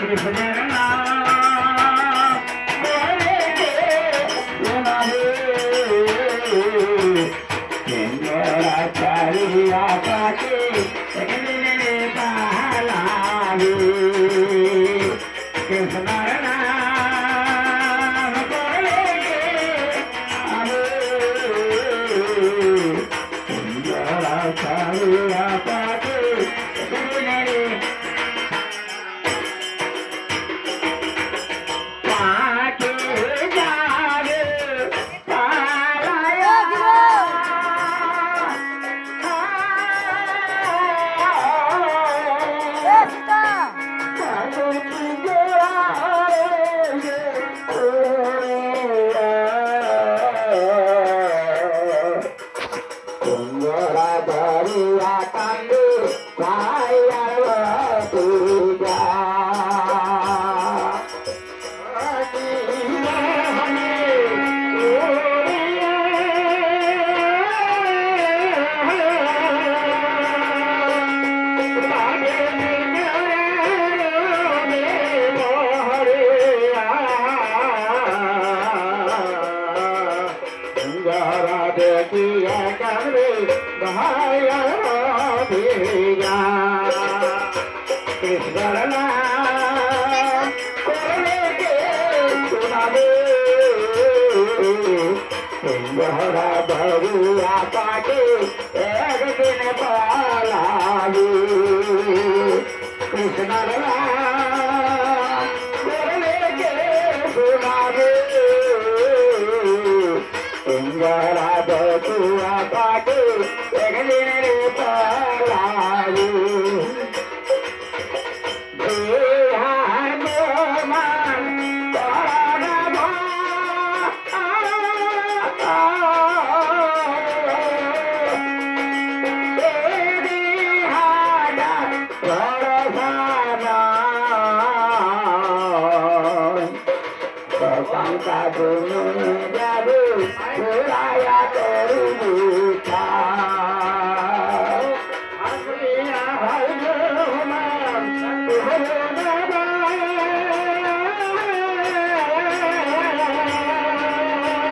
কৃষ্ণের নাম বলে কে শোনাবে সিংহরা চারিয়া পাকে একদিনে পালাবে কৃষ্ণের নাম বলে কে আমি সিংহরা চারিয়া পাকে একদিনে देखिए कमरे भाया भैया कृष्ण नाम कोने के सुनावे सिंहरा भरुआ पाके एक दिन पालावे कृष्ण नाम कोने के सुनावे सिंहरा भरुआ पाके एक दिन